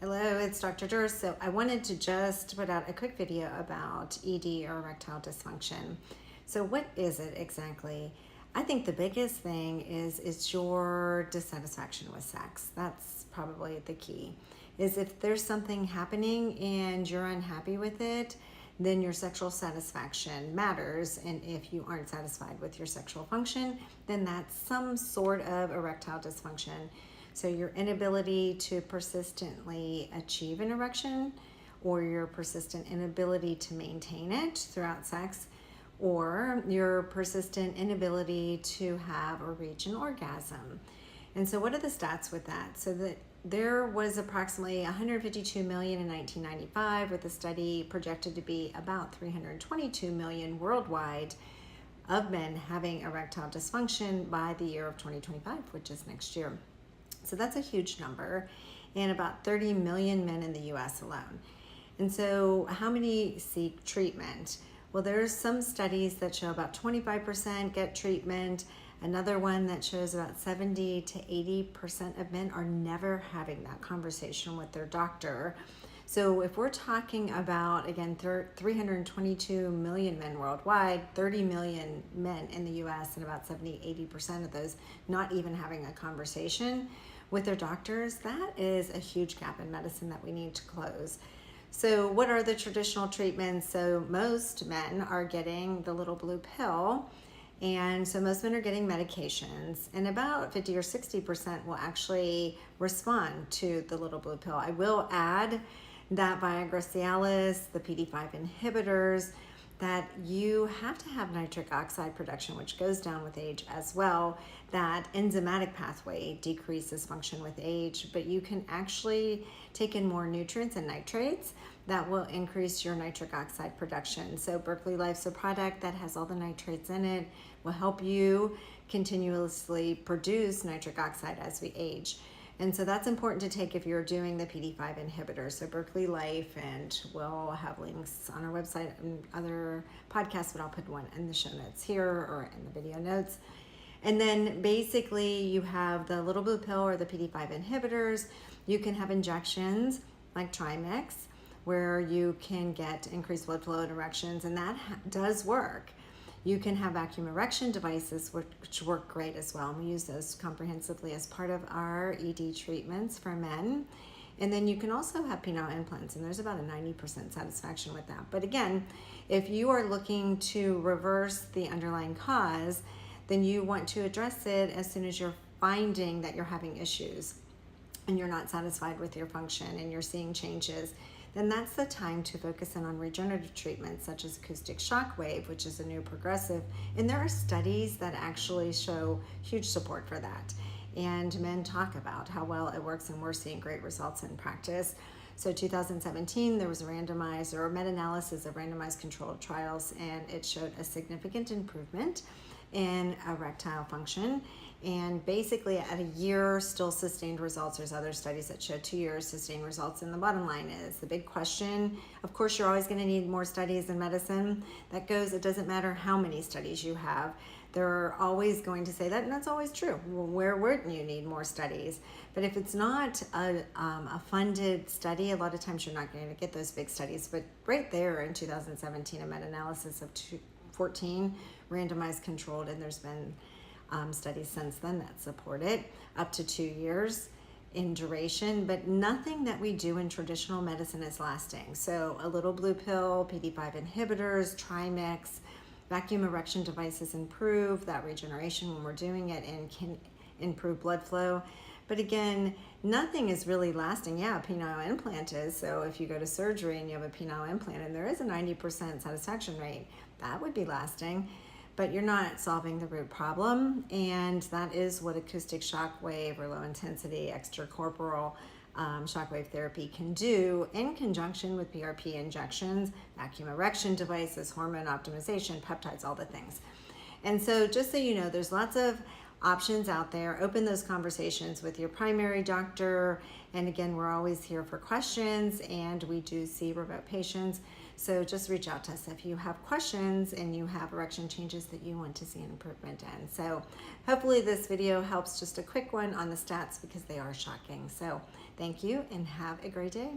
Hello, it's Dr. Durst. So I wanted to just put out a quick video about ED or erectile dysfunction. So what is it exactly? I think the biggest thing is your dissatisfaction with sex. That's probably the key. Is if there's something happening and you're unhappy with it, then your sexual satisfaction matters. And if you aren't satisfied with your sexual function, then that's some sort of erectile dysfunction. So your inability to persistently achieve an erection, or your persistent inability to maintain it throughout sex, or your persistent inability to have or reach an orgasm. And so what are the stats with that? So that there was approximately 152 million in 1995, with the study projected to be about 322 million worldwide of men having erectile dysfunction by the year of 2025, which is next year. So that's a huge number, and about 30 million men in the US alone. And so how many seek treatment? Well, there's some studies that show about 25% get treatment. Another one that shows about 70 to 80% of men are never having that conversation with their doctor. So if we're talking about, again, 322 million men worldwide, 30 million men in the US, and about 70, 80% of those not even having a conversation with their doctors, that is a huge gap in medicine that we need to close. So what are the traditional treatments? So most men are getting the little blue pill, and so most men are getting medications, and about 50 or 60% will actually respond to the little blue pill. I will add that Viagra, Cialis, the PD-5 inhibitors, that you have to have nitric oxide production, which goes down with age as well. That enzymatic pathway decreases function with age, but you can actually take in more nutrients and nitrates that will increase your nitric oxide production. So Berkeley Life's a product that has all the nitrates in it, will help you continuously produce nitric oxide as we age. And so that's important to take if you're doing the PD-5 inhibitor. So Berkeley Life, and we'll have links on our website and other podcasts, but I'll put one in the show notes here or in the video notes. And then basically you have the little blue pill or the PD-5 inhibitors. You can have injections like Trimix, where you can get increased blood flow and erections, and that does work. You can have vacuum erection devices, which work great as well. And we use those comprehensively as part of our ED treatments for men. And then you can also have penile implants, and there's about a 90% satisfaction with that. But again, if you are looking to reverse the underlying cause, then you want to address it as soon as you're finding that you're having issues and you're not satisfied with your function and you're seeing changes. Then that's the time to focus in on regenerative treatments such as acoustic shock wave, which is a new progressive. And there are studies that actually show huge support for that. And men talk about how well it works, and we're seeing great results in practice. So 2017, there was a randomized or a meta-analysis of randomized controlled trials, and it showed a significant improvement in erectile function. And basically at a year, still sustained results. There's other studies that show 2 years sustained results. And the bottom line is the big question, of course, you're always going to need more studies in medicine. That goes, it doesn't matter how many studies you have. They're always going to say that, and that's always true. Well, where wouldn't you need more studies? But if it's not a funded study, a lot of times you're not going to get those big studies. But right there in 2017, a meta-analysis of 14 randomized controlled, and there's been studies since then that support it up to 2 years in duration, but nothing that we do in traditional medicine is lasting. So a little blue pill, PD-5 inhibitors, Trimix, vacuum erection devices improve that regeneration when we're doing it and can improve blood flow. But again, nothing is really lasting. Yeah, a penile implant is. So if you go to surgery and you have a penile implant and there is a 90% satisfaction rate, that would be lasting. But you're not solving the root problem, and that is what acoustic shock wave or low intensity extracorporeal shockwave therapy can do in conjunction with PRP injections, vacuum erection devices, hormone optimization, peptides, all the things. And so just so you know, there's lots of options out there. Open those conversations with your primary doctor. And again, we're always here for questions, and we do see remote patients. So just reach out to us if you have questions and you have erection changes that you want to see an improvement in. So hopefully this video helps, just a quick one on the stats because they are shocking. So Thank you and have a great day.